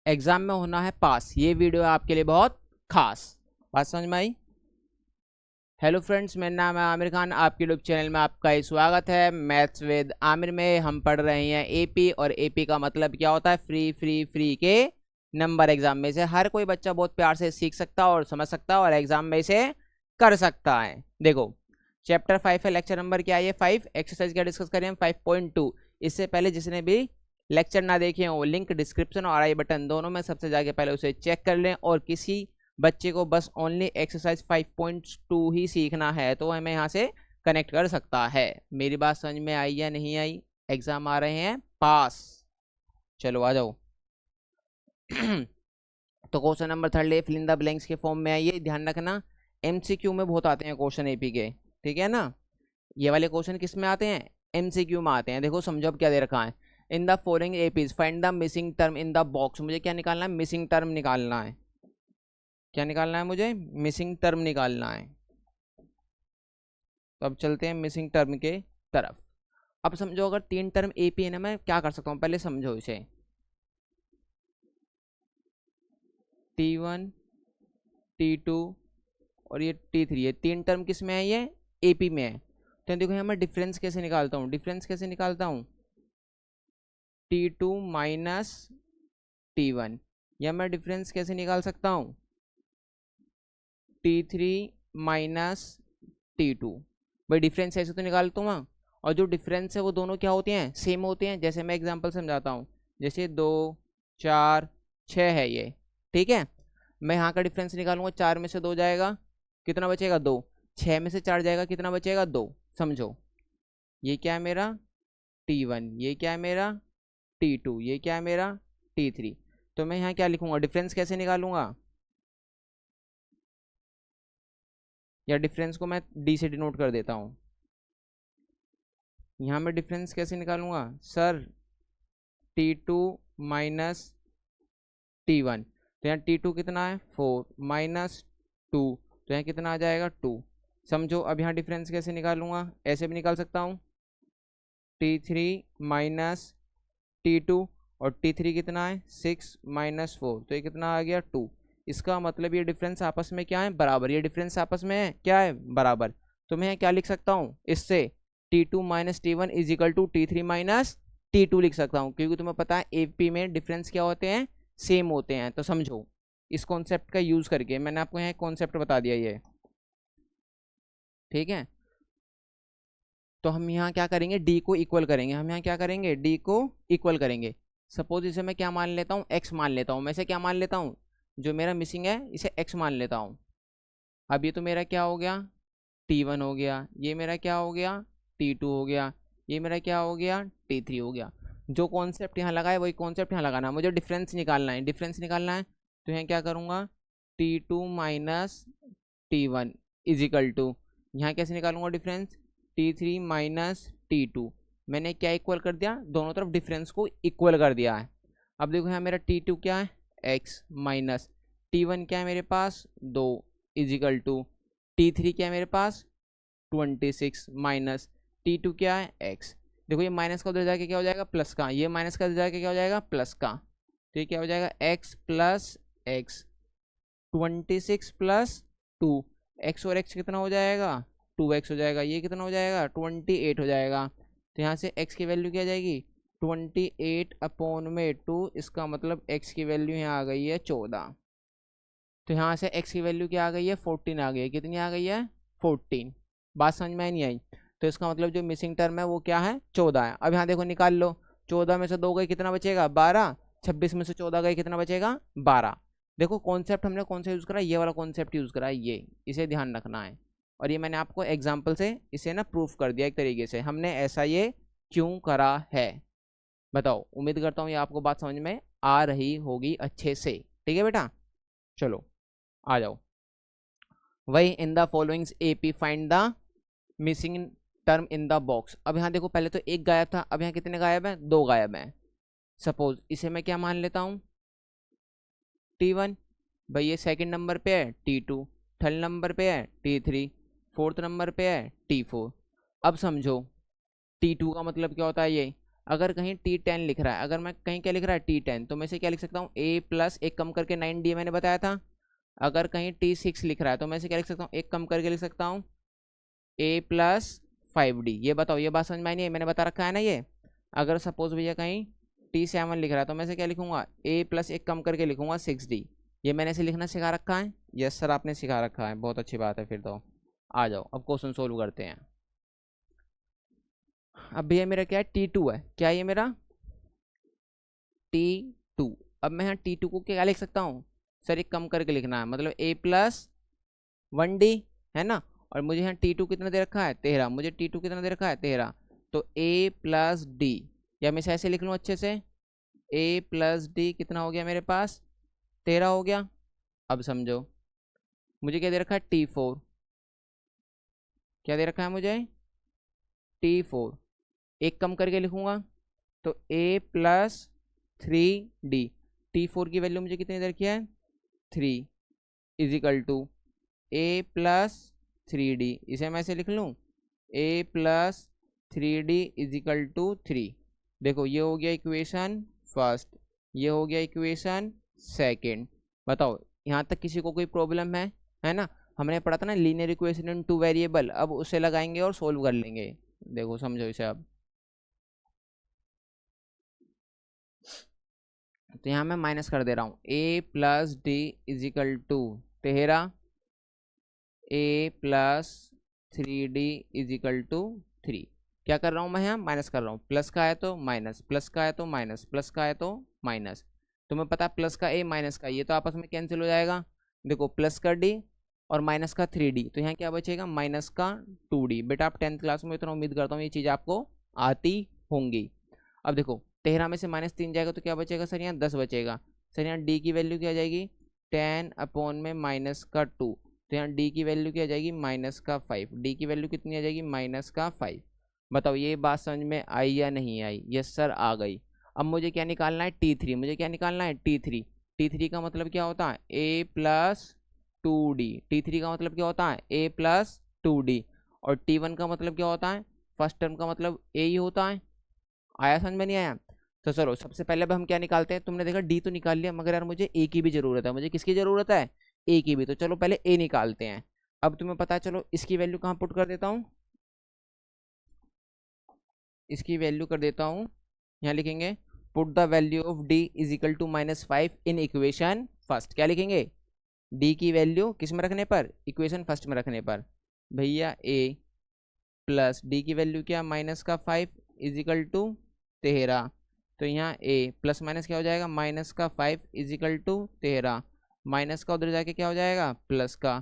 Exam में होना है पास। ये वीडियो है आपके लिए बहुत खास। बात समझ में आई? हेलो फ्रेंड्स, मेरा नाम है आमिर खान। आपके यूट्यूब चैनल में आपका ही स्वागत है। मैथ्स विद आमिर में हम पढ़ रहे हैं एपी, और एपी का मतलब क्या होता है? फ्री फ्री फ्री के नंबर। एग्जाम में से हर कोई बच्चा बहुत प्यार से सीख सकता है और समझ सकता है और एग्जाम में इसे कर सकता है। देखो, चैप्टर 5 है, लेक्चर नंबर क्या है? 5। एक्सरसाइज क्या डिस्कस करें हम? 5.2। इससे पहले जिसने भी लेक्चर ना देखे हो, लिंक डिस्क्रिप्शन और आई बटन दोनों में सबसे जाके पहले उसे चेक कर लें। और किसी बच्चे को बस ओनली एक्सरसाइज 5.2 ही सीखना है तो हमें यहाँ से कनेक्ट कर सकता है। मेरी बात समझ में आई या नहीं आई? एग्जाम आ रहे हैं पास। चलो आ जाओ। तो question number 3 fill in the blanks के फॉर्म में आइए। ध्यान रखना, एमसीक्यू में बहुत आते हैं क्वेश्चन एपी के, ठीक है ना? ये वाले क्वेश्चन किस में आते हैं? एमसीक्यू में आते हैं। देखो समझो अब क्या दे रखा है। In the following APs find the missing term in the box. मुझे क्या निकालना है? मिसिंग टर्म निकालना है। क्या निकालना है मुझे? मिसिंग टर्म निकालना है। तो अब चलते हैं मिसिंग टर्म के तरफ। अब समझो, अगर 3 टर्म एपी है ना, मैं क्या कर सकता हूँ पहले समझो इसे। T1 T2 और ये T3, ये 3 टर्म किस में है? ये एपी में है। तो देखो यहाँ मैं डिफरेंस कैसे निकालता हूँ? डिफरेंस कैसे निकालता हूँ? T2 minus T1। या मैं डिफरेंस कैसे निकाल सकता हूँ? T3 minus T2। भाई डिफरेंस ऐसे तो निकालता हूँ ना। और जो डिफरेंस है वो दोनों क्या होते हैं? सेम होते हैं। जैसे मैं एग्जांपल समझाता हूँ, जैसे 2 4 6 है ये, ठीक है। मैं यहाँ का डिफरेंस निकालूंगा, 4 में से 2 जाएगा, कितना बचेगा? 2। 6 में से 4 जाएगा, कितना बचेगा? 2। समझो, ये क्या है मेरा? T1। ये क्या है मेरा? T2। ये क्या है मेरा? T3। तो मैं यहाँ क्या लिखूंगा? डिफरेंस कैसे निकालूंगा? या डिफरेंस को मैं डी से डिनोट कर देता हूँ। यहाँ मैं डिफरेंस कैसे निकालूंगा सर? T2 minus T1। तो यहाँ T2 कितना है? 4 माइनस 2, तो यहाँ कितना आ जाएगा? 2। समझो, अब यहाँ डिफरेंस कैसे निकालूंगा? ऐसे भी निकाल सकता हूँ, T3 माइनस T2। और T3 कितना है? 6 माइनस 4, तो ये कितना आ गया? 2। इसका मतलब ये डिफरेंस आपस में क्या है? बराबर। ये डिफरेंस आपस में है क्या है? बराबर। तो मैं क्या लिख सकता हूँ इससे? T2 minus T1 is equal to T3 minus T2 लिख सकता हूँ, क्योंकि तुम्हें पता है एपी में डिफरेंस क्या होते हैं? सेम होते हैं। तो समझो, इस कॉन्सेप्ट का यूज करके मैंने आपको यहाँ कॉन्सेप्ट बता दिया ये, ठीक है। तो हम यहाँ क्या करेंगे? डी को इक्वल करेंगे। हम यहाँ क्या करेंगे? डी को इक्वल करेंगे। सपोज इसे मैं क्या मान लेता हूँ? एक्स मान लेता हूँ। मैं इसे क्या मान लेता हूँ? जो मेरा मिसिंग है इसे एक्स मान लेता हूँ। अब ये तो मेरा क्या हो गया? T1 हो गया। ये मेरा क्या हो गया? T2 हो गया। ये मेरा क्या हो गया? T3 हो गया। जो कॉन्सेप्ट यहाँ लगा है वही कॉन्सेप्ट यहाँ लगाना है। मुझे डिफरेंस निकालना है। डिफरेंस निकालना है तो यहाँ क्या करूँगा? T2 minus T1 is equal to, यहाँ कैसे निकालूंगा डिफरेंस? T3 minus T2। मैंने क्या इक्वल कर दिया? दोनों तरफ डिफरेंस को इक्वल कर दिया है। अब देखो यहाँ मेरा T2 क्या है? x माइनस T1 क्या है मेरे पास? 2 इज इक्वल टू T3 क्या है मेरे पास? 26 माइनस T2 क्या है? x। देखो ये माइनस का उधर जाके क्या हो जाएगा? प्लस का। ये माइनस का उधर जाके क्या हो जाएगा? प्लस का। तो ये क्या हो जाएगा? x plus x, 26 plus 2। X और एक्स कितना हो जाएगा? 2x हो जाएगा। ये कितना हो जाएगा? 28 हो जाएगा। तो यहाँ से x की वैल्यू क्या आ जाएगी? 28 अपॉन में 2। इसका मतलब x की वैल्यू यहाँ आ गई है 14। तो यहाँ से x की वैल्यू क्या आ गई है? 14 आ गई है। कितनी आ गई है? 14। बात समझ में नहीं आई? तो इसका मतलब जो मिसिंग टर्म है वो क्या है? 14 है। अब यहाँ देखो निकाल लो, 14 में से 2 गई, कितना बचेगा? 12। 26 में से 14 गई, कितना बचेगा? 12। देखो कॉन्सेप्ट हमने कौन सा यूज़ करा? ये वाला कॉन्सेप्ट यूज़ करा है, ये, इसे ध्यान रखना है। और ये मैंने आपको एग्जाम्पल से इसे ना प्रूफ कर दिया एक तरीके से, हमने ऐसा ये क्यों करा है। बताओ, उम्मीद करता हूँ ये आपको बात समझ में आ रही होगी अच्छे से, ठीक है बेटा? चलो आ जाओ। वही in the followings AP find the missing term in the box. अब यहाँ देखो, पहले तो एक गायब था, अब यहाँ कितने गायब हैं? 2 गायब हैं। सपोज इसे मैं क्या मान लेता हूँ? T1। भाई ये सेकंड नंबर पे है T2, थर्ड नंबर पे है T3, फोर्थ नंबर पे है T4। अब समझो T2 का मतलब क्या होता है? ये अगर कहीं T10 लिख रहा है, अगर मैं कहीं क्या लिख रहा है T10, तो मैं इसे क्या लिख सकता हूँ A प्लस एक कम करके 9D मैंने बताया था। अगर कहीं T6 लिख रहा है तो मैं इसे क्या लिख सकता हूँ, एक कम करके लिख सकता हूँ A प्लस 5D। ये बताओ, ये बात समझ में आई नहीं है, मैंने बता रखा है ना ये। अगर सपोज भैया कहीं T7 लिख रहा है तो मैं इसे क्या लिखूंगा, A प्लस एक कम करके लिखूंगा 6D। ये मैंने इसे लिखना सिखा रखा है। यस सर, आपने सिखा रखा है, बहुत अच्छी बात है। फिर तो आ जाओ, अब क्वेश्चन सोल्व करते हैं। अब भैया मेरा क्या है, T2 है। क्या ये मेरा T2। अब मैं यहाँ T2 को क्या लिख सकता हूँ सर, एक कम करके लिखना है, मतलब A प्लस 1D है ना। और मुझे यहाँ T2 कितना दे रखा है, 13। मुझे T2 कितना दे रखा है, 13। तो A प्लस D, या मैं इसे ऐसे लिख लूँ अच्छे से, A प्लस D कितना हो गया मेरे पास, 13 हो गया। अब समझो, मुझे क्या दे रखा है, T4। क्या दे रखा है मुझे, T4। एक कम करके लिखूंगा तो A प्लस 3D। T4 की वैल्यू मुझे कितनी दे रखी है, 3, is equal to A plus 3D। इसे मैं ऐसे लिख लूँ, A plus 3D is equal to 3। देखो ये हो गया इक्वेशन फर्स्ट, ये हो गया इक्वेशन सेकंड। बताओ यहाँ तक किसी को कोई प्रॉब्लम है ना। हमने पढ़ा था ना linear equation in two variable, अब उसे लगाएंगे और सोल्व कर लेंगे। देखो समझो इसे अब। तो यहाँ मैं माइनस कर दे रहा हूँ, A plus D is equal to 13, A plus 3D is equal to 3। क्या कर रहा हूँ मैं, यहाँ माइनस कर रहा हूँ। प्लस का है तो माइनस, प्लस का है तो माइनस, प्लस का है तो माइनस। तुम्हें पता प्लस का A माइनस का ये तो आपस में कैंसिल हो जाएगा। देखो प्लस का D और माइनस का 3D, तो यहाँ क्या बचेगा, माइनस का 2D। बेटा आप 10th क्लास में, इतना उम्मीद करता हूँ ये चीज़ आपको आती होंगी। अब देखो 13 में से -3 जाएगा तो क्या बचेगा सर, यहाँ 10 बचेगा। सर यहाँ D की वैल्यू क्या आ जाएगी, 10 अपॉन में माइनस का 2। तो यहाँ D की वैल्यू क्या आ जाएगी, माइनस का 5। D की वैल्यू कितनी आ जाएगी, माइनस का 5। बताओ ये बात समझ में आई या नहीं आई। यस सर आ गई। अब मुझे क्या निकालना है, T3। मुझे क्या निकालना है, T3। T3 का मतलब क्या होता है, A प्लस 2D। T3 का मतलब क्या होता है, A प्लस 2D। और T1 का मतलब क्या होता है, फर्स्ट टर्म का मतलब A ही होता है। आया समझ में नहीं आया। तो चलो सबसे पहले अब हम क्या निकालते हैं, तुमने देखा D तो निकाल लिया, मगर यार मुझे A की भी जरूरत है। मुझे किसकी जरूरत है, A की भी। तो चलो पहले A निकालते हैं। अब तुम्हें पता है, चलो इसकी वैल्यू कहाँ पुट कर देता हूँ, इसकी वैल्यू कर देता हूँ, यहाँ लिखेंगे put the value of D is equal to -5 in equation first. क्या लिखेंगे, D की वैल्यू किस में रखने पर, इक्वेशन फर्स्ट में रखने पर। भैया A प्लस D की वैल्यू क्या, -5 इज इक्वल टू 13। तो यहाँ A प्लस माइनस क्या हो जाएगा, -5 इज इक्वल टू 13। माइनस का उधर जाके क्या हो जाएगा, प्लस का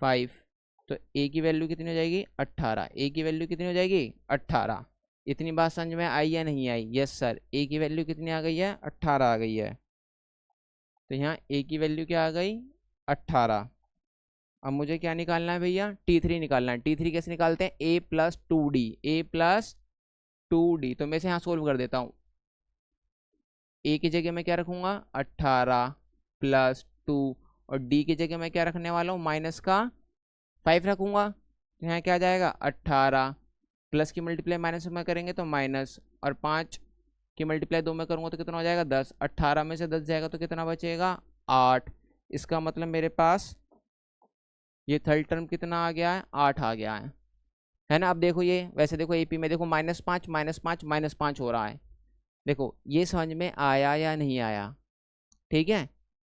5। तो A की वैल्यू कितनी हो जाएगी, 18। A की वैल्यू कितनी हो जाएगी, 18। इतनी बात समझ में आई या नहीं आई। यस सर, A की वैल्यू कितनी आ गई है, 18 आ गई है। तो यहाँ A की वैल्यू क्या आ गई, 18। अब मुझे क्या निकालना है भैया, T3 निकालना है। T3 कैसे निकालते हैं, A plus 2D। A plus 2D, तो मैं इसे यहाँ सोल्व कर देता हूँ। A की जगह मैं क्या रखूँगा, 18 प्लस 2। और D की जगह मैं क्या रखने वाला हूँ, माइनस का 5 रखूँगा। तो यहाँ क्या आ जाएगा, 18 प्लस की मल्टीप्लाई माइनस में करेंगे तो माइनस, और 5 की मल्टीप्लाई 2 में करूँगा तो कितना हो जाएगा, 10। 18 में से 10 जाएगा तो कितना बचेगा, 8। इसका मतलब मेरे पास ये थर्ड टर्म कितना आ गया है, 8 आ गया है ना। अब देखो ये वैसे देखो AP में देखो -5 -5 -5 हो रहा है। देखो ये समझ में आया या नहीं आया, ठीक है।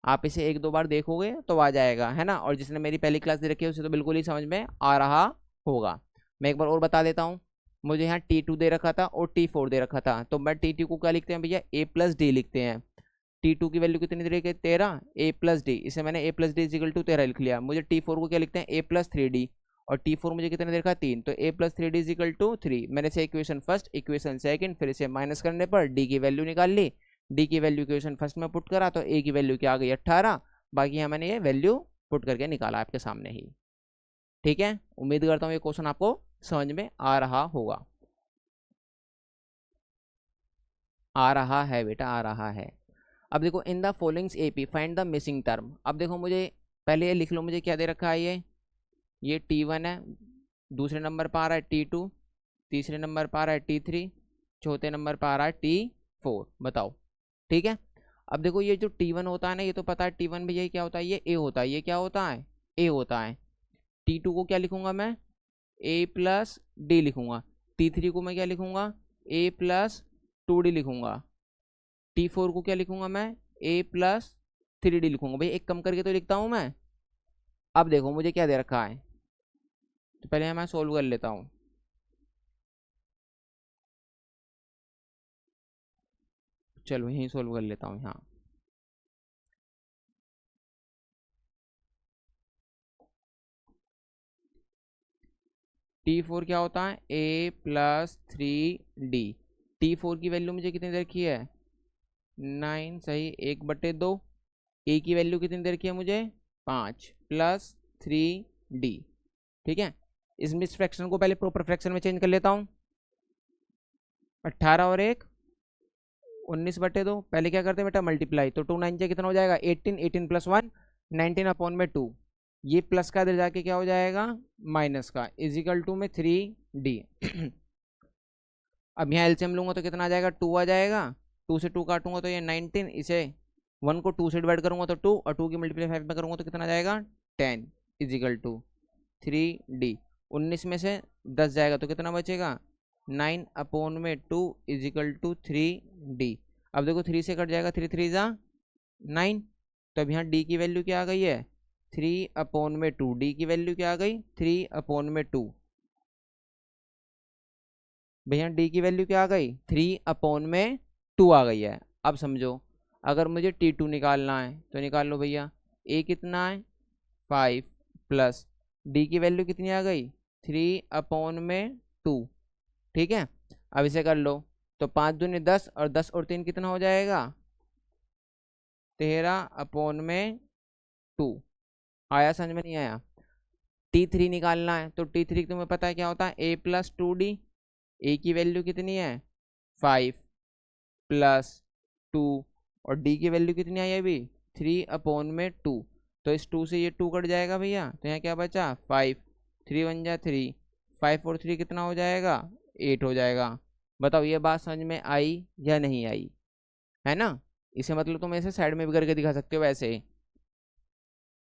आप इसे 1-2 बार देखोगे तो आ जाएगा, है ना। और जिसने मेरी पहली क्लास दे रखी है उसे तो बिल्कुल ही समझ में आ रहा होगा। मैं एक बार और बता देता हूँ। मुझे यहाँ T2 दे रखा था और T4 दे रखा था, तो मैं T2 को क्या लिखते हैं भैया, A प्लस D लिखते हैं। T2 की वैल्यू कितनी दे रही है, 13। A प्लस डी, इसे मैंने A plus D is equal to 13 लिख लिया। मुझे T4 को क्या लिखते हैं, A प्लस 3D। और T4 मुझे कितने दे रखा है, 3। तो A plus 3D is equal to 3। मैंने से इक्वेशन फर्स्ट, इक्वेशन सेकंड, फिर इसे माइनस करने पर D की वैल्यू निकाल ली। D की वैल्यू इक्वेशन फर्स्ट में पुट करा तो A की वैल्यू क्या आ गई, 18। बाकी यहाँ मैंने ये वैल्यू पुट करके निकाला आपके सामने ही, ठीक है। उम्मीद करता हूँ ये क्वेश्चन आपको समझ में आ रहा होगा। आ रहा है बेटा, आ रहा है। अब देखो in the followings AP find the missing term. अब देखो मुझे पहले ये लिख लो, मुझे क्या दे रखा है, ये T1 है, दूसरे नंबर पर आ रहा है T2, तीसरे नंबर पर आ रहा है T3, चौथे नंबर पर आ रहा है T4, बताओ। ठीक है, अब देखो ये जो T1 होता है ना, ये तो पता है T1 भैया क्या होता है, ये A होता है, ये क्या होता है, A होता है। T2 को क्या लिखूंगा मैं, A प्लस डी लिखूंगा। T3 को मैं क्या लिखूंगा, A प्लस 2D लिखूंगा। T4 को क्या लिखूंगा मैं, A प्लस 3D लिखूंगा। भाई एक कम करके तो लिखता हूं मैं। अब देखो मुझे क्या दे रखा है, तो पहले मैं सोल्व कर लेता हूँ। चलो यहीं सोल्व कर लेता हूँ। हाँ, T4 क्या होता है, A प्लस 3D। T4 की वैल्यू मुझे कितनी दे रखी है, 9, सही, 1/2। A की वैल्यू कितनी दे रखी है मुझे, 5 प्लस 3D। ठीक है, इस मिस फ्रैक्शन को पहले प्रॉपर फ्रैक्शन में चेंज कर लेता हूँ। 18 और 1 19/2। पहले क्या करते हैं बेटा, मल्टीप्लाई, तो 2 9 से कितना हो जाएगा, 18, 18 प्लस 1 19/2। ये प्लस का इधर जाके क्या हो जाएगा, माइनस का, इजिकल टू में 3D। अब यहाँ एलसीएम लूंगा तो कितना आ जाएगा, 2 आ जाएगा। 2 से 2 काटूंगा तो ये 19, इसे 1 को 2 से डिवाइड करूंगा तो 2, और 2 की मल्टीप्लाई 5 में करूंगा तो कितना आ जाएगा, 10 इजिकल टू 3D। 19 में से 10 जाएगा तो कितना बचेगा, 9/2 इजिकल टू 3D। अब देखो 3 से कट जाएगा, 3 3 जा 9। तो अब यहाँ D की वैल्यू क्या आ गई है, 3/2। D की वैल्यू क्या आ गई, 3/2। भैया D की वैल्यू क्या आ गई, 3/2 आ गई है। अब समझो, अगर मुझे T2 निकालना है तो निकाल लो भैया। A कितना है, 5 प्लस D की वैल्यू कितनी आ गई, 3/2। ठीक है, अब इसे कर लो, तो 5 दूनी 10, और 10 और 3 कितना हो जाएगा, 13/2। आया समझ में, नहीं आया। T3 निकालना है तो T3 तुम्हें पता है क्या होता है, A प्लस 2D। A की वैल्यू कितनी है, 5 प्लस 2, और D की वैल्यू कितनी आई अभी, 3/2। तो इस 2 से ये 2 कट जाएगा भैया, तो यहाँ क्या बचा, 5, 3 1 जा 3, 5 और 3 कितना हो जाएगा, 8 हो जाएगा। बताओ ये बात समझ में आई या नहीं आई, है ना। इसे मतलब तुम ऐसे साइड में भी करके दिखा सकते हो, ऐसे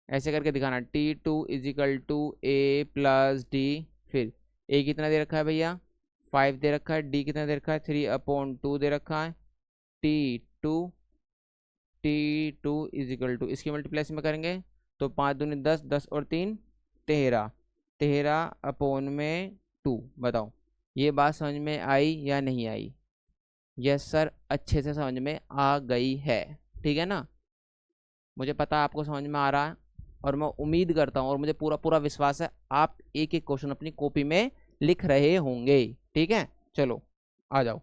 ऐसे करके दिखाना, T2 is equal to A plus D. फिर A कितना दे रखा है भैया, 5 दे रखा है। D कितना दे रखा है, 3/2 दे रखा है। T2 इजिकल टू, इसकी मल्टीप्लाई में करेंगे तो 5 दूनी 10, 10 और 3 13, 13/2। बताओ ये बात समझ में आई या नहीं आई। यस सर, अच्छे से समझ में आ गई है, ठीक है ना। मुझे पता है आपको समझ में आ रहा है, और मैं उम्मीद करता हूँ और मुझे पूरा पूरा विश्वास है आप एक एक क्वेश्चन अपनी कॉपी में लिख रहे होंगे। ठीक है, चलो आ जाओ।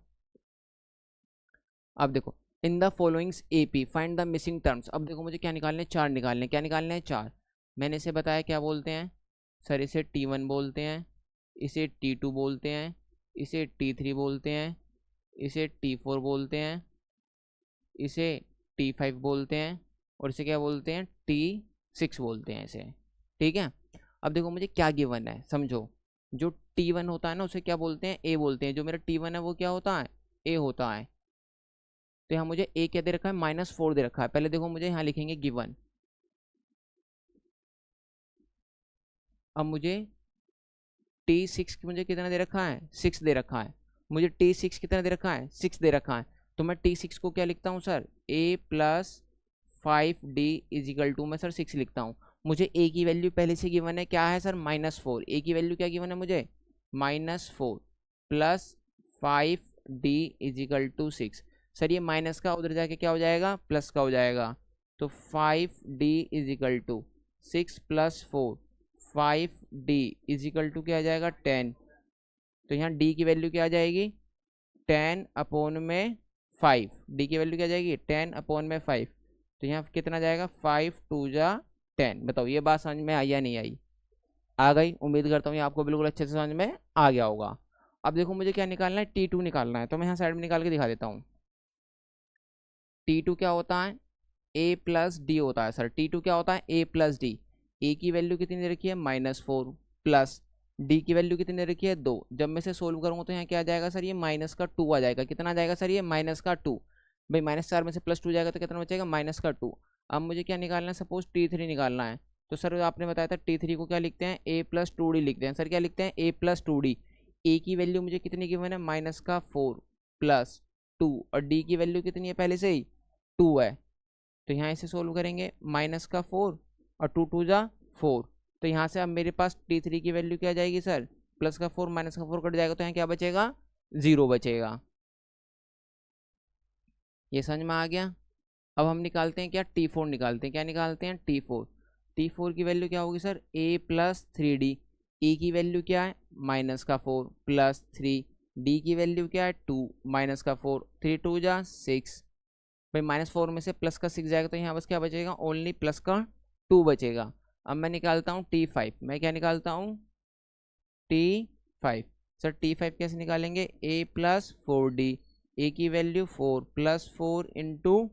अब देखो, in the followings AP find the missing terms. अब देखो मुझे क्या निकालने, चार निकालने। क्या निकालने हैं, चार। मैंने इसे बताया क्या बोलते हैं सर, इसे T1 बोलते हैं, इसे T2 बोलते हैं, इसे T3 बोलते हैं, इसे T4 बोलते हैं, इसे T5 बोलते हैं, और इसे क्या बोलते हैं, T6 बोलते हैं इसे। ठीक है, अब देखो मुझे क्या गिवन है, समझो। जो T1 होता है ना उसे क्या बोलते हैं, A बोलते हैं। जो मेरा T1 है वो क्या होता है, A होता है। तो यहाँ मुझे A क्या दे रखा है, -4 दे रखा है। पहले देखो मुझे यहाँ लिखेंगे गिवन। अब मुझे T6 मुझे कितना दे रखा है, 6 दे रखा है। मुझे T6 कितना दे रखा है, 6 दे रखा है। तो मैं T6 को क्या लिखता हूँ sir, A plus 5D is equal to, मैं सर 6 लिखता हूँ। मुझे A की वैल्यू पहले से गिवन है, क्या है सर, -4। A की वैल्यू क्या गिवन है मुझे, -4 plus 5D is equal to 6। Sir ये माइनस का उधर जाके क्या हो जाएगा, प्लस का हो जाएगा। तो 5D is equal to 6 plus 4, 5D is equal to क्या आ जाएगा, 10। तो यहाँ D की वैल्यू क्या आ जाएगी, 10/5। D की वैल्यू क्या आ जाएगी, 10/5। तो यहाँ कितना जाएगा, 5 2 जा 10। बताओ ये बात समझ में आई या नहीं आई। आ गई, उम्मीद करता हूँ ये आपको बिल्कुल अच्छे से समझ में आ गया होगा। अब देखो मुझे क्या निकालना है, T2 निकालना है। तो मैं यहाँ साइड में निकाल के दिखा देता हूँ। T2 क्या होता है, A प्लस डी होता है सर। T2 क्या होता है, A प्लस डी। A की वैल्यू कितनी दे रखी है, -4 प्लस डी की वैल्यू कितनी रखी है 2। जब मैं इसे सोल्व करूँगा तो यहाँ क्या आ जाएगा सर, ये माइनस का 2 आ जाएगा। कितना आ जाएगा सर, ये माइनस का 2। भाई -4 में से +2 जाएगा तो कितना बचेगा, माइनस का 2। अब मुझे क्या निकालना है, सपोज T3 निकालना है। तो सर आपने बताया था T3 को क्या लिखते हैं, a+2d लिखते हैं। सर क्या लिखते हैं, a+2d। ए की वैल्यू मुझे कितनी गिवन है, -4 + 2, और डी की वैल्यू कितनी है पहले से ही 2 है। तो यहाँ इसे सोल्व करेंगे, -4 और 2 2 जा 4। तो यहाँ से अब मेरे पास T3 की वैल्यू क्या आ जाएगी सर, +4 -4 कट जाएगा तो यहाँ क्या बचेगा, 0 बचेगा। ये समझ में आ गया। अब हम निकालते हैं क्या, T4 निकालते हैं। क्या निकालते हैं, T4। T4 की वैल्यू क्या होगी सर, a+3d। ए की वैल्यू क्या है, -4 + 3, डी की वैल्यू क्या है 2 -4, 3 2 जा 6। भाई -4 में से प्लस का 6 जाएगा तो यहाँ बस क्या बचेगा, ओनली प्लस का 2 बचेगा। अब मैं निकालता हूँ T5। मैं क्या निकालता हूँ, T5। सर T5 कैसे निकालेंगे, a+4d। ए की वैल्यू 4 + 4 × 2,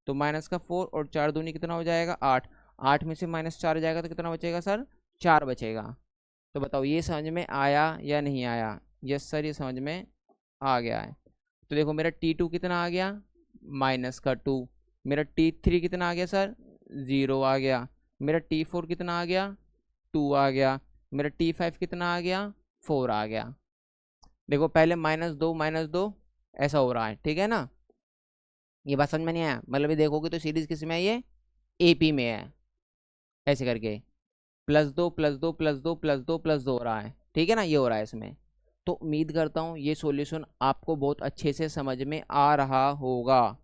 तो -4 और 4 दूनी कितना हो जाएगा, 8। 8 में से -4 जाएगा तो कितना बचेगा सर, 4 बचेगा। तो बताओ ये समझ में आया या नहीं आया। यस सर, ये समझ में आ गया है। तो देखो मेरा T2 कितना आ गया, -2। मेरा T3 कितना आ गया सर, 0 आ गया। मेरा T4 कितना आ गया, 2 आ गया। मेरा T5 कितना आ गया, 4 आ गया। देखो पहले -2 ऐसा हो रहा है, ठीक है ना। ये बात समझ में नहीं आया, मतलब ये देखोगे तो सीरीज किस में है, ये AP में है, ऐसे करके +2 +2 +2 +2 +2 हो रहा है, ठीक है ना, ये हो रहा है इसमें। तो उम्मीद करता हूँ ये सॉल्यूशन आपको बहुत अच्छे से समझ में आ रहा होगा।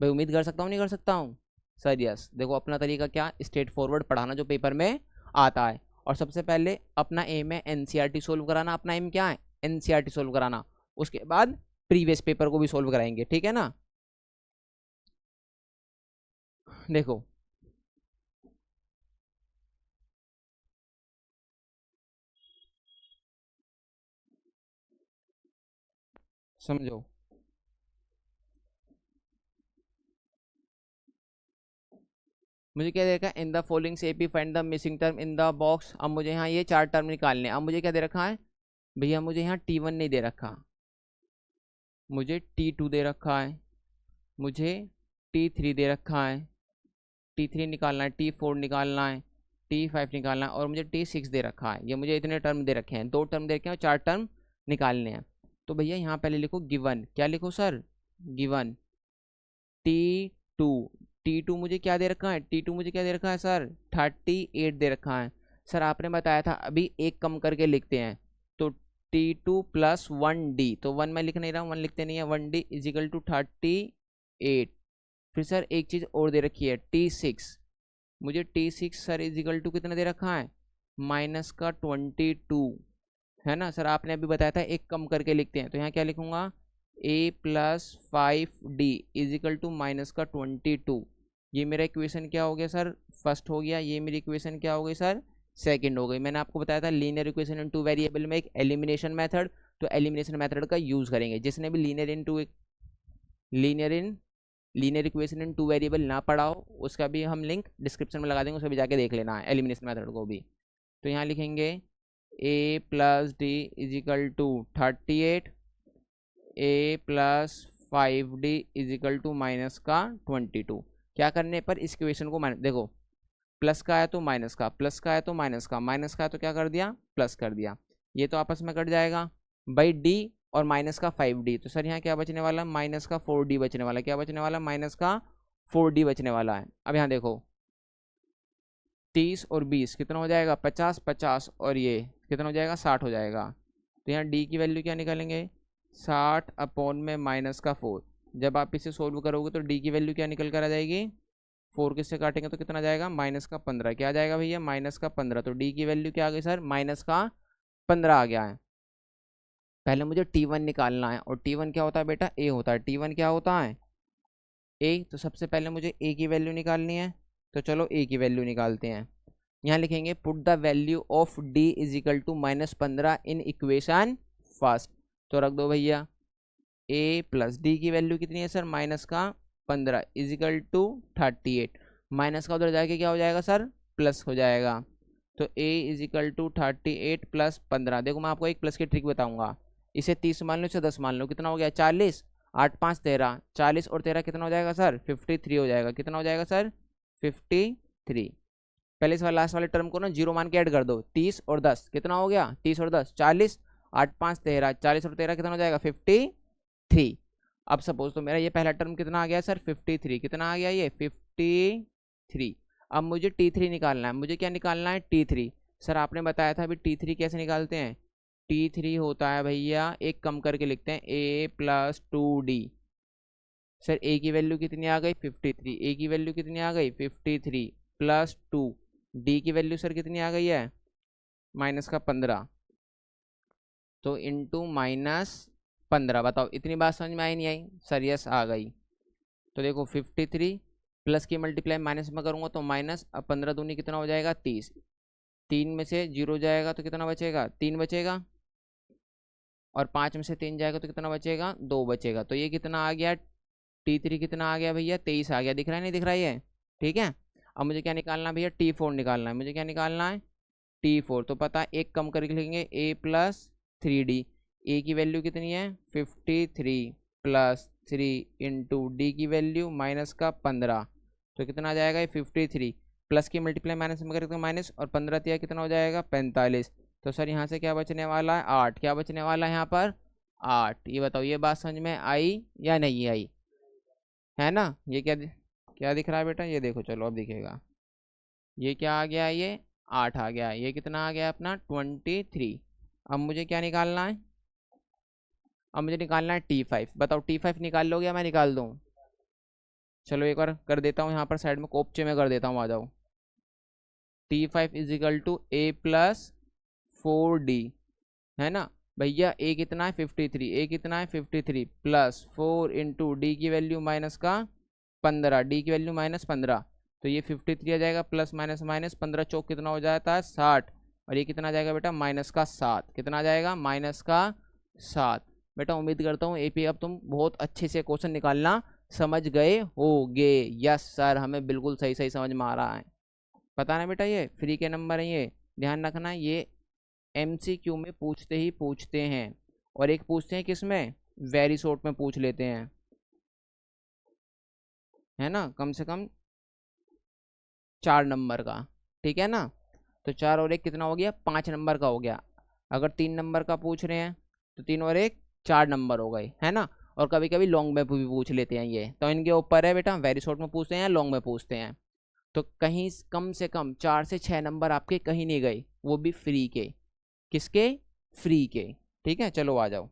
भाई उम्मीद कर सकता हूँ, नहीं कर सकता हूँ सर, यस। देखो अपना तरीका क्या, स्ट्रेट फॉरवर्ड पढ़ाना जो पेपर में आता है। और सबसे पहले अपना एम है NCERT सोल्व कराना। अपना एम क्या है, NCERT सोल्व कराना। उसके बाद प्रीवियस पेपर को भी सोल्व कराएंगे, ठीक है ना। देखो समझो, मुझे क्या दे रखा है, इन द फॉलोइंग से AP find the missing term in the box. अब मुझे यहाँ ये 4 टर्म निकालने हैं। अब मुझे क्या दे रखा है भैया, मुझे यहाँ T1 नहीं दे रखा, मुझे T2 दे रखा है, मुझे T3 दे रखा है, T3 निकालना है, T4 निकालना है, T5 निकालना है, और मुझे T6 दे रखा है। ये मुझे इतने टर्म दे रखे हैं, 2 टर्म दे रखे हैं और 4 टर्म निकालने हैं। तो भैया यहाँ पहले लिखो गिवन। क्या लिखो सर, गिवन T2। T2 मुझे क्या दे रखा है, T2 मुझे क्या दे रखा है सर, 38 दे रखा है। सर आपने बताया था अभी एक कम करके लिखते हैं, तो T2 + 1D। तो 1 मैं लिख नहीं रहा हूँ, 1 लिखते नहीं है, 1D = 38। फिर सर एक चीज़ और दे रखी है T6। मुझे T6 सर = कितना दे रखा है, -22, है ना। सर आपने अभी बताया था एक कम करके लिखते हैं, तो यहाँ क्या लिखूंगा, a+5d = -22। ये मेरा इक्वेशन क्या हो गया सर, फर्स्ट हो गया। ये मेरी इक्वेशन क्या हो गई सर, सेकंड हो गई। मैंने आपको बताया था लीनियर इक्वेशन इन 2 वेरिएबल में एक एलिमिनेशन मेथड, तो एलिमिनेशन मेथड का यूज़ करेंगे। जिसने भी लीनियर इक्वेशन इन 2 वेरिएबल ना पढ़ा हो, उसका भी हम लिंक डिस्क्रिप्शन में लगा देंगे, उसको भी जाके देख लेना है एलिमिनेशन मेथड को भी। तो यहाँ लिखेंगे a+d = 38, a+5d -22। क्या करने पर इस इक्वेशन को माइनस, देखो प्लस का है तो माइनस का, प्लस का है तो माइनस का, माइनस का है तो क्या कर दिया, प्लस कर दिया। ये तो आपस में कट जाएगा भाई, d और -5d। तो सर यहाँ क्या बचने वाला, -4d बचने वाला। क्या बचने वाला, -4d बचने वाला है। अब यहाँ देखो 30 और 20 कितना हो जाएगा, 50 50, और ये कितना हो जाएगा, 60 हो जाएगा। तो यहाँ d की वैल्यू क्या निकालेंगे, 60/-4। जब आप इसे सोल्व करोगे तो d की वैल्यू क्या निकल कर आ जाएगी, 4 किससे काटेंगे तो कितना जाएगा, -15। क्या जाएगा भैया, -15। तो d की वैल्यू क्या आ गई सर, -15 आ गया है। पहले मुझे T1 निकालना है, और T1 क्या होता है बेटा, a होता है। T1 क्या होता है, a। तो सबसे पहले मुझे a की वैल्यू निकालनी है, तो चलो a की वैल्यू निकालते हैं। यहाँ लिखेंगे put the value of d = -15 in equation first. तो रख दो भैया, a + d की वैल्यू कितनी है सर, -15 = 38। माइनस का उधर जाके क्या हो जाएगा सर, प्लस हो जाएगा। तो a is equal to 38 plus 15। देखो मैं आपको एक प्लस की ट्रिक बताऊंगा। इसे 30 मान लो, इसे 10 मान लो, कितना हो गया 40, 8 5 13, 40 और 13 कितना हो जाएगा सर 53 हो जाएगा। कितना हो जाएगा सर 53। पहले इस वाले लास्ट वाले टर्म को ना जीरो मान के ऐड कर दो, 30 और 10 कितना हो गया 30 और 10 40, 8 5 13, 40 और 13 कितना हो जाएगा 53। अब सपोज तो मेरा ये पहला टर्म कितना आ गया सर 53, कितना आ गया ये 53। अब मुझे T3 निकालना है। मुझे क्या निकालना है T3। सर आपने बताया था अभी T3 कैसे निकालते हैं। T3 होता है भैया, एक कम करके लिखते हैं a plus 2d। Sir a की वैल्यू कितनी आ गई 53, a की वैल्यू कितनी आ गई 53 प्लस 2, d की वैल्यू सर कितनी आ गई है माइनस का 15, तो इंटू -15। बताओ इतनी बात समझ में आई नहीं आई सर। यस आ गई। तो देखो 53 प्लस की मल्टीप्लाई माइनस में करूँगा तो माइनस, अब 15 दूनी कितना हो जाएगा 30, 3 में से 0 जाएगा तो कितना बचेगा 3 बचेगा, और 5 में से 3 जाएगा तो कितना बचेगा 2 बचेगा। तो ये कितना आ गया T3 कितना आ गया भैया 23 आ गया। दिख रहा है नहीं दिख रहा है ये, ठीक है। अब मुझे क्या निकालना है भैया T4 निकालना है। मुझे क्या निकालना है T4, तो पता है एक कम करके लिखेंगे a प्लस 3d। a की वैल्यू कितनी है 53 प्लस 3 इंटू डी की वैल्यू माइनस का 15, तो कितना आ जाएगा ये 53 प्लस की मल्टीप्लाई माइनस में करेंगे माइनस, और 15 दिया कितना हो जाएगा 45। तो सर यहाँ से क्या बचने वाला है 8, क्या बचने वाला है यहाँ पर 8। ये बताओ ये बात समझ में आई या नहीं आई, है ना। ये क्या दिख रहा है बेटा, ये देखो चलो अब दिखेगा। ये क्या आ गया ये 8 आ गया। ये कितना आ गया अपना 23। अब मुझे क्या निकालना है, अब मुझे निकालना है T5। बताओ T5 निकाल लोगे या मैं निकाल दूँ। चलो एक बार कर देता हूँ यहाँ पर साइड में कोपचे में कर देता हूँ, आ जाओ। T5 is equal to a plus 4d, है ना भैया। a कितना है 53, a कितना है 53 प्लस 4 इंटू डी की वैल्यू माइनस का 15, डी की वैल्यू -15, तो ये 53 आ जाएगा प्लस माइनस माइनस 15 चौक कितना हो जाता है 60, और ये कितना आ जाएगा बेटा माइनस का 7। कितना आ जाएगा माइनस का 7। बेटा उम्मीद करता हूँ एपी अब तुम बहुत अच्छे से क्वेश्चन निकालना समझ गए होगे। यस सर हमें बिल्कुल सही सही समझ में आ रहा है। पता ना बेटा ये फ्री के नंबर है, ये ध्यान रखना। ये MCQ में पूछते ही पूछते हैं, और एक पूछते हैं किसमें वेरी शॉर्ट में पूछ लेते हैं, है ना, कम से कम 4 नंबर का, ठीक है ना। तो 4 और 1 कितना हो गया 5 नंबर का हो गया। अगर 3 नंबर का पूछ रहे हैं तो 3 और 1 4 नंबर हो गए, है ना। और कभी कभी लॉन्ग में भी पूछ लेते हैं ये, तो इनके ऊपर है बेटा वेरी शॉर्ट में पूछते हैं या लॉन्ग में पूछते हैं। तो कहीं कम से कम 4 से 6 नंबर आपके कहीं नहीं गए, वो भी फ्री के। किसके फ्री के, ठीक है। चलो आ जाओ।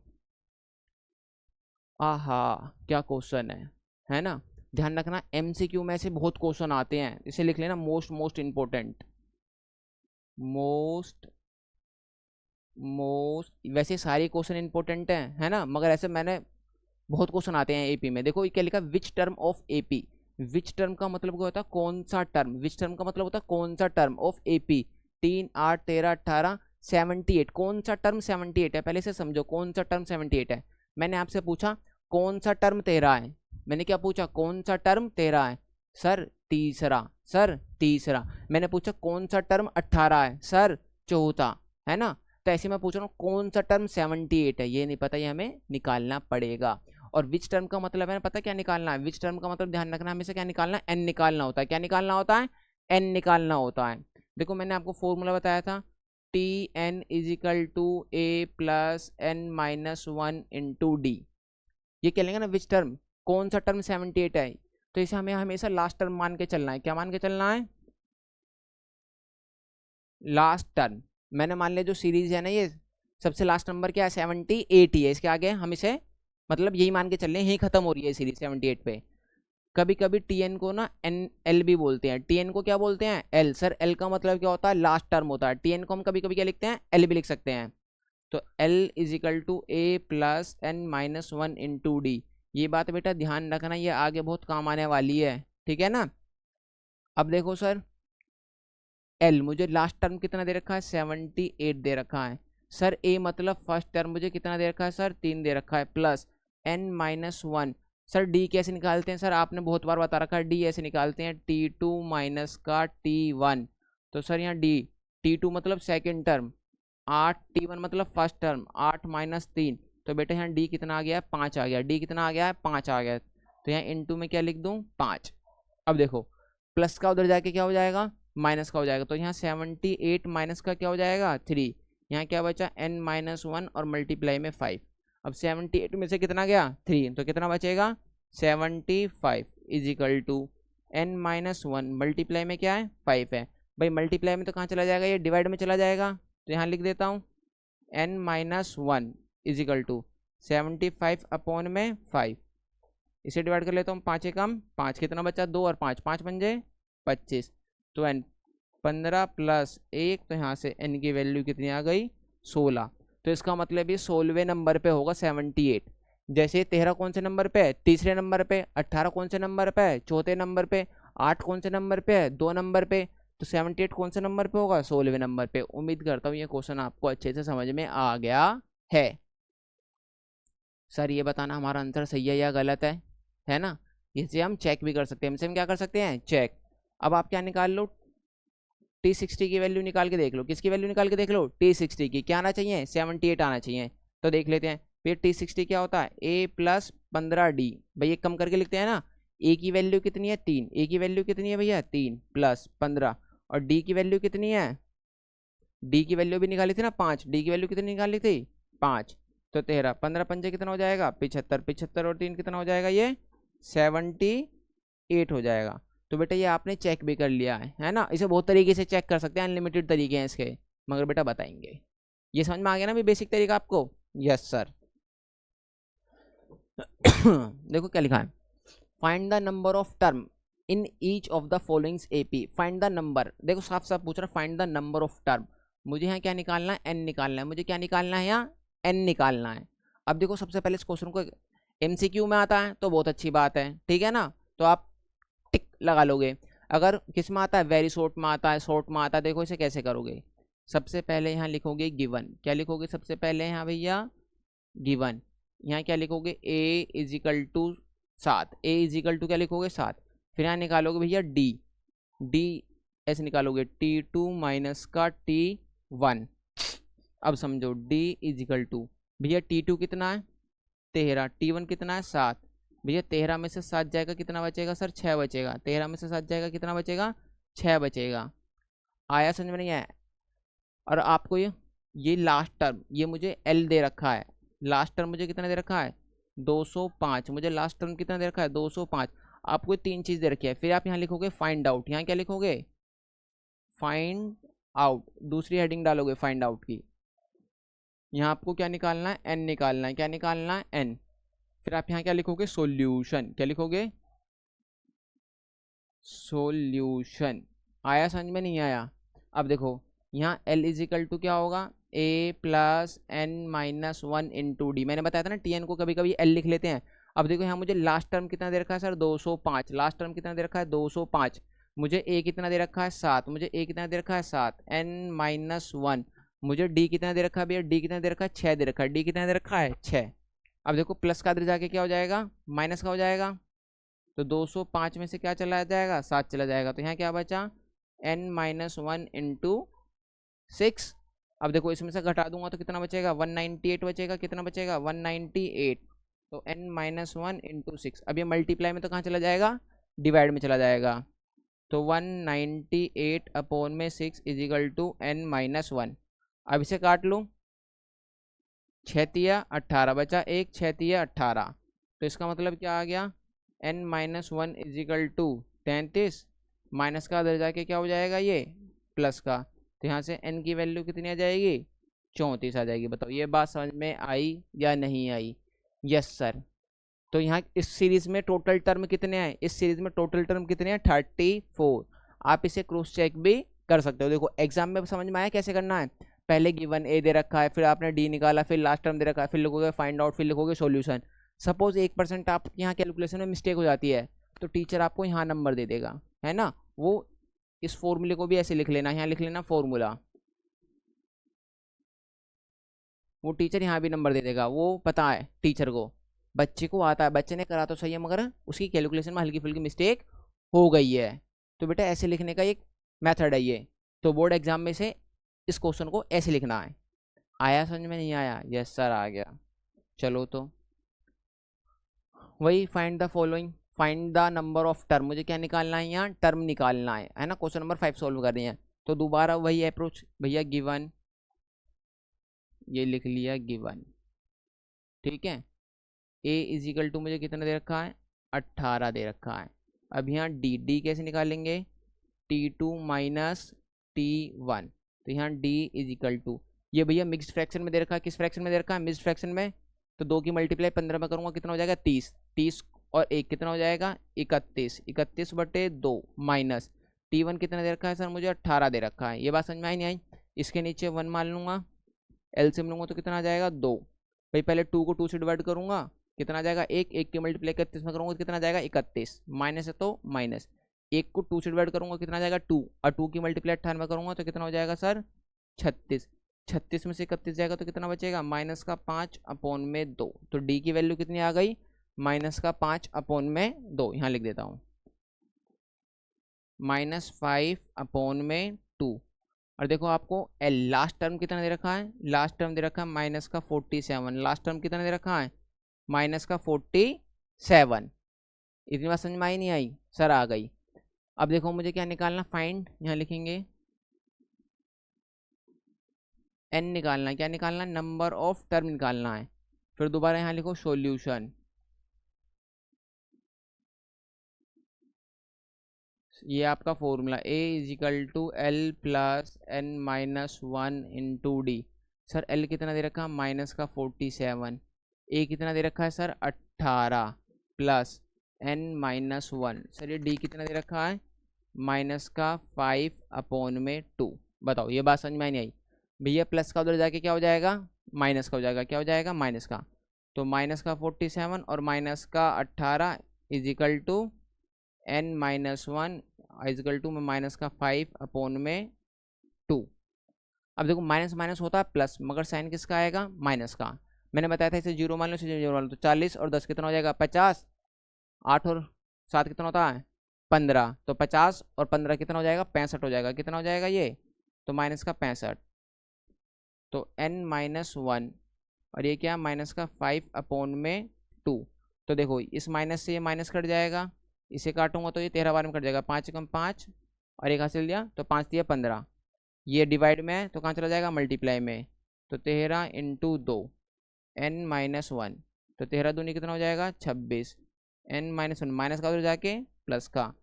आहा क्या क्वेश्चन है ना। ध्यान रखना MCQ में से बहुत क्वेश्चन आते हैं, इसे लिख लेना मोस्ट इम्पोर्टेंट। मोस्ट वैसे सारे क्वेश्चन इंपॉर्टेंट हैं, है ना, मगर ऐसे मैंने बहुत क्वेश्चन आते हैं एपी में। देखो ये क्या लिखा which term of AP. Which term का मतलब क्या होता है कौन सा टर्म। विच टर्म का मतलब होता है कौन सा टर्म ऑफ एपी। 3 8 13 18 78, कौन सा टर्म 78 है, पहले से समझो कौन सा टर्म 78 है। मैंने आपसे पूछा कौन सा टर्म 13 है, मैंने क्या पूछा कौन सा टर्म 13 है, सर तीसरा, सर तीसरा। मैंने पूछा कौन सा टर्म 18 है, सर चौथा, है ना। तो ऐसे मैं पूछ रहा हूँ कौन सा टर्म 78 है, ये नहीं पता, ये हमें निकालना पड़ेगा। और विच टर्म का मतलब है पता क्या निकालना है। विच टर्म का मतलब ध्यान रखना हमेशा क्या निकालना है एन निकालना होता है। क्या निकालना होता है एन निकालना होता है। देखो मैंने आपको फॉर्मूला बताया था T N is equal to A plus N minus 1 into D. ये क्या लेंगे ना विच टर्म कौन सा टर्म 78 है, तो इसे हमें हमेशा लास्ट टर्म मान के चलना है। क्या मान के चलना है लास्ट टर्म। मैंने मान लिया जो सीरीज है ना ये सबसे लास्ट नंबर क्या है 78 ही है, इसके आगे हम इसे मतलब यही मान के चल रहे हैं, यही खत्म हो रही है सीरीज 78 पे। कभी कभी टीएन को ना एन एल भी बोलते हैं। टीएन को क्या बोलते हैं एल। सर एल का मतलब क्या होता है लास्ट टर्म होता है। टीएन को हम कभी कभी क्या लिखते हैं एल भी लिख सकते हैं। तो L is equal to A plus N minus 1 into D. ये बात बेटा ध्यान रखना, ये आगे बहुत काम आने वाली है, ठीक है ना। अब देखो सर एल मुझे लास्ट टर्म कितना दे रखा है 78 दे रखा है। सर ए मतलब फर्स्ट टर्म मुझे कितना दे रखा है सर 3 दे रखा है plus N minus 1। Sir D कैसे निकालते हैं, सर आपने बहुत बार बता रखा है डी ऐसे निकालते हैं T2 माइनस का T1। तो सर यहाँ डी T2 मतलब सेकेंड टर्म, 8, T1 मतलब फर्स्ट टर्म, 8 माइनस 3, तो बेटा यहाँ D कितना आ गया, 5 आ गया। D कितना आ गया है, 5 आ गया। तो यहाँ इनटू में क्या लिख दूँ, 5। अब देखो प्लस का उधर जाके क्या हो जाएगा, माइनस का हो जाएगा। तो यहाँ 78 माइनस का क्या हो जाएगा, 3। यहाँ क्या बचा, n-1 और मल्टीप्लाई में 5। अब 78 में से कितना गया, 3, तो कितना बचेगा, 75 is equal to n-1 multiply में क्या है, 5 है। भाई मल्टीप्लाई में तो कहाँ चला जाएगा, ये डिवाइड में चला जाएगा। तो यहाँ लिख देता हूँ n-1 is equal to 75 upon में 5। इसे डिवाइड कर लेता हूँ, 5 कम 5, कितना बचा, 2 और 5, 5 पंजे 25। तो n 15 प्लस 1, तो यहाँ से n की वैल्यू कितनी आ गई, 16। तो इसका मतलब ये 16वें नंबर पे होगा 78। जैसे 13 कौन से नंबर पे है, तीसरे नंबर पे, 18 कौन से नंबर पे है, चौथे नंबर पे, 8 कौन से नंबर पे है, 2 नंबर पे, तो 78 कौन से नंबर पे होगा, 16वें नंबर पे। उम्मीद करता हूँ ये क्वेश्चन आपको अच्छे से समझ में आ गया है। सर ये बताना हमारा आंसर सही है या गलत है ना। इसे हम चेक भी कर सकते हैं, इनसे हम क्या कर सकते हैं, चेक। अब आप क्या निकाल लो, T60 की वैल्यू निकाल के देख लो। किसकी वैल्यू निकाल के देख लो, T60 की। क्या आना चाहिए, 78 आना चाहिए। तो देख लेते हैं फिर T60 क्या होता है, a प्लस 15d। भाई एक कम करके लिखते हैं ना, a की वैल्यू कितनी है, 3। a की वैल्यू कितनी है भैया, 3 प्लस 15, और d की वैल्यू कितनी है, d की वैल्यू भी निकाली थी ना, 5। d की वैल्यू कितनी निकाली थी, 5। तो 13, 15 पंजे कितना हो जाएगा, 75, 75 और 3 कितना हो जाएगा, ये 78 हो जाएगा। तो बेटा ये आपने चेक भी कर लिया है ना। इसे बहुत तरीके से चेक कर सकते हैं, अनलिमिटेड तरीके हैं इसके, मगर बेटा बताएंगे। ये समझ में आ गया ना भी बेसिक तरीका आपको, यस सर। देखो क्या लिखा है, find the number of term in each of the followings AP. Find the number, देखो साफ साफ पूछ रहा है, find the number of term. मुझे यहाँ क्या निकालना है, n निकालना है। मुझे क्या निकालना है, यहाँ n निकालना है। अब देखो सबसे पहले इस क्वेश्चन को MCQ में आता है तो बहुत अच्छी बात है, ठीक है ना, तो आप टिक लगा लोगे। अगर किस में आता है, वेरी शॉर्ट में आता है, शॉर्ट में आता है, देखो इसे कैसे करोगे। सबसे पहले यहाँ लिखोगे गिवन। क्या लिखोगे सबसे पहले यहाँ भैया, गिवन। यहाँ क्या लिखोगे, a is equal to 7। a is equal to क्या लिखोगे, 7। फिर यहाँ निकालोगे भैया d ऐसे निकालोगे, T2 माइनस का T1। अब समझो d इज इक्वल टू, भैया T2 कितना है, 13, T1 कितना है, 7। भैया 13 में से 7 जाएगा, कितना बचेगा सर, 6 बचेगा। 13 में से 7 जाएगा, कितना बचेगा, 6 बचेगा। आया समझ में नहीं आया। और आपको ये लास्ट टर्म, ये मुझे L दे रखा है। लास्ट टर्म मुझे कितना दे रखा है, 205। मुझे लास्ट टर्म कितना दे रखा है, 205। आपको 3 चीज़ दे रखी है। फिर आप यहाँ लिखोगे फाइंड आउट। यहाँ क्या लिखोगे, फाइंड आउट, दूसरी हेडिंग डालोगे फाइंड आउट की। यहाँ आपको क्या निकालना है, n निकालना है। क्या निकालना है, n। फिर आप यहाँ क्या लिखोगे, सॉल्यूशन। क्या लिखोगे, सॉल्यूशन। आया समझ में, नहीं आया। अब देखो यहाँ L इज इक्वल टू क्या होगा, a plus n-1 into D. मैंने बताया था ना Tn को कभी कभी L लिख लेते हैं। अब देखो यहाँ मुझे लास्ट टर्म कितना दे रखा है सर, 205। लास्ट टर्म कितना दे रखा है, 205। मुझे a कितना दे रखा है, 7। मुझे a कितना दे रखा है, 7। n-1 मुझे d कितना दे रखा है भैया, d कितना दे रखा है, 6 दे रखा है। d कितना दे रखा है, 6। अब देखो प्लस का अंदर जाके क्या हो जाएगा, माइनस का हो जाएगा। तो 205 में से क्या चला जाएगा, 7 चला जाएगा। तो यहाँ क्या बचा, n-1 इंटू 6। अब देखो इसमें से घटा दूंगा तो कितना बचेगा, 198 बचेगा। कितना बचेगा, 198। तो n-1 इंटू 6। अब ये मल्टीप्लाई में तो कहाँ चला जाएगा, डिवाइड में चला जाएगा। तो 198 अपॉन में 6 इज इक्वल टू n-1। अब इसे काट लो, 6 तिया 18 बचा, 1 6 तिया 18। तो इसका मतलब क्या आ गया, n-1 is equal to 33। Minus का अंदर जाके क्या हो जाएगा, ये प्लस का। तो यहाँ से n की वैल्यू कितनी आ जाएगी, 34 आ जाएगी। बताओ ये बात समझ में आई या नहीं आई, यस सर। तो यहाँ इस सीरीज में टोटल टर्म कितने हैं, इस सीरीज में टोटल टर्म कितने हैं, 34। आप इसे क्रॉस चेक भी कर सकते हो। देखो एग्जाम में समझ में आया कैसे करना है। पहले गिवन a दे रखा है, फिर आपने d निकाला, फिर लास्ट टर्म दे रखा है, फिर लिखोगे फाइंड आउट, फिर लिखोगे सॉल्यूशन। सपोज 1% आप यहाँ कैलकुलेशन में मिस्टेक हो जाती है तो टीचर आपको यहाँ नंबर दे देगा, है ना। वो इस फॉर्मूले को भी ऐसे लिख लेना, यहाँ लिख लेना फॉर्मूला। वो टीचर यहाँ भी नंबर दे देगा, वो पता है टीचर को, बच्चे को आता है, बच्चे ने करा तो सही है मगर उसकी कैलकुलेशन में हल्की फुल्की मिस्टेक हो गई है। तो बेटा ऐसे लिखने का एक मेथड है ये। तो बोर्ड एग्जाम में से इस क्वेश्चन को ऐसे लिखना है। आया समझ में? नहीं आया? यस सर आ गया। चलो तो वही find the following, find the number of term, मुझे क्या निकालना है यहाँ? टर्म निकालना है ना। क्वेश्चन नंबर 5 सॉल्व कर रही हैं तो दोबारा वही अप्रोच भैया, गिवन, ये लिख लिया गिवन, ठीक है। ए इज इक्वल टू मुझे कितना दे रखा है? 18 दे रखा है। अब यहाँ डी कैसे निकालेंगे? T2 माइनस T1, तो यहाँ D इज इक्वल टू, ये भैया मिक्स्ड फ्रैक्शन में दे रखा है। किस फ्रैक्शन में दे रखा है? मिक्स्ड फ्रैक्शन में। तो 2 की मल्टीप्लाई 15 में करूँगा, कितना हो जाएगा? 30। 30 और 1 कितना हो जाएगा? 31। 31/2 माइनस T1 कितना दे रखा है सर? मुझे 18 दे रखा है। ये बात समझ में आई नहीं आई? इसके नीचे 1 मान लूँगा, एलसीएम लूँगा तो कितना आ जाएगा? 2। भाई पहले 2 को 2 से डिवाइड करूँगा, कितना आ जाएगा? 1। 1 की मल्टीप्लाई 31 में करूँगा तो कितना आ जाएगा? 31। माइनस है तो माइनस, 1 को 2 से डिवाइड करूँगा कितना आ जाएगा? 2, और 2 की मल्टीप्लाई 18 में करूँगा तो कितना हो जाएगा सर? 36। 36 में से 31 जाएगा तो कितना बचेगा? -5/2। तो डी की वैल्यू कितनी आ गई? -5/2। यहाँ लिख देता हूँ -5/2। और देखो आपको एल लास्ट टर्म कितना दे रखा है? लास्ट टर्म दे रखा है -47। लास्ट टर्म कितना दे रखा है? -47। इतनी बात समझ में आई नहीं आई? सर आ गई। अब देखो मुझे क्या निकालना? फाइंड, यहाँ लिखेंगे एन निकालना है। क्या निकालना है? नंबर ऑफ टर्म निकालना है। फिर दोबारा यहाँ लिखो सॉल्यूशन, ये आपका formula A is equal to L plus N minus 1 into D. Sir L कितना दे रखा है? -47। ए कितना दे रखा है sir? 18 plus N minus 1। Sir ये डी कितना दे रखा है? -5/2। बताओ ये बात समझ में नहीं आई? भैया प्लस का उधर जाके क्या हो जाएगा? माइनस का हो जाएगा। क्या हो जाएगा? माइनस का। तो -47 और -18 is equal to n-1 is equal to में -5/2। अब देखो माइनस माइनस होता है प्लस, मगर साइन किसका आएगा? माइनस का। मैंने बताया था इसे 0 मान लो, इसे 0 मान लो, तो 40 और 10 कितना हो जाएगा? 50। 8 और 7 कितना होता है? 15। तो 50 और 15 कितना हो जाएगा? 65 हो जाएगा। कितना हो जाएगा ये? तो माइनस का 65। तो n-1 और ये क्या? -5/2। तो देखो इस माइनस से ये माइनस कट जाएगा, इसे काटूंगा तो ये 13 बार में कट जाएगा। 5 कम 5 और एक हासिल दिया तो 5 दिया 15। ये डिवाइड में है तो कहाँ चला जाएगा? मल्टीप्लाई में। तो 13 × 2 n-1, तो 13 दूनी कितना हो जाएगा? 26। n-1 माइनस का उधर जाके प्लस का,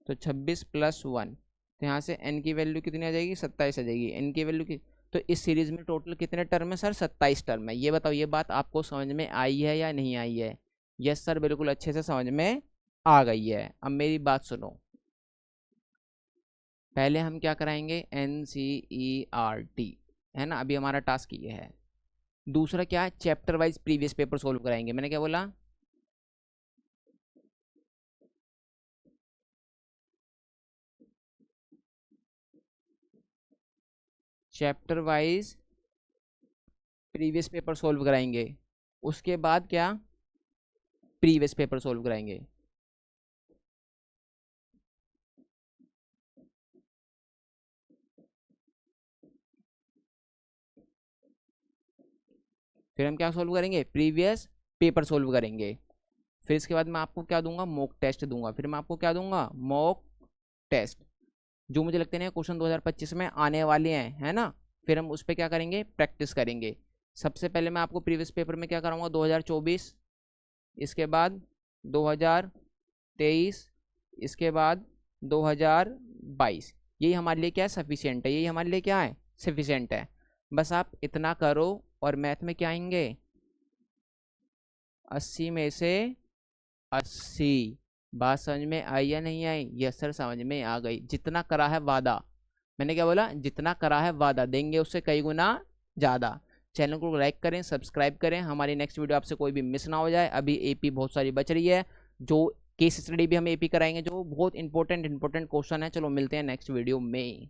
तो 26 + 1, तो यहाँ से n की वैल्यू कितनी आ जाएगी? 27 आ जाएगी। n की वैल्यू की, तो इस सीरीज में टोटल कितने टर्म है सर? 27 टर्म है। ये बताओ ये बात आपको समझ में आई है या नहीं आई है? यस सर बिल्कुल अच्छे से समझ में आ गई है। अब मेरी बात सुनो, पहले हम क्या कराएंगे? NCERT है ना, अभी हमारा टास्क ये है। दूसरा क्या है? Chapter wise previous paper solve कराएंगे। मैंने क्या बोला? Chapter wise previous paper solve कराएंगे। उसके बाद क्या? प्रीवियस पेपर सोल्व कराएंगे। फिर हम क्या सोल्व करेंगे? प्रीवियस पेपर सोल्व करेंगे। फिर इसके बाद मैं आपको क्या दूंगा? मॉक टेस्ट दूंगा। फिर मैं आपको क्या दूंगा? मॉक टेस्ट, जो मुझे लगते हैं क्वेश्चन 2025 में आने वाले हैं, है ना। फिर हम उस पर क्या करेंगे? प्रैक्टिस करेंगे। सबसे पहले मैं आपको प्रीवियस पेपर में क्या कराऊंगा? 2024, इसके बाद 2023, इसके बाद 2022। यही हमारे लिए क्या है? सफिशिएंट है। यही हमारे लिए क्या है? सफिशिएंट है। बस आप इतना करो और मैथ में क्या आएंगे? 80 में से 80। बात समझ में आई या नहीं आई? यस सर समझ में आ गई। जितना करा है वादा, मैंने क्या बोला? जितना करा है वादा देंगे उससे कई गुना ज़्यादा। चैनल को लाइक करें, सब्सक्राइब करें, हमारी नेक्स्ट वीडियो आपसे कोई भी मिस ना हो जाए। अभी एपी बहुत सारी बच रही है, जो केस स्टडी भी हम एपी कराएंगे, जो बहुत इंपॉर्टेंट क्वेश्चन है। चलो मिलते हैं नेक्स्ट वीडियो में।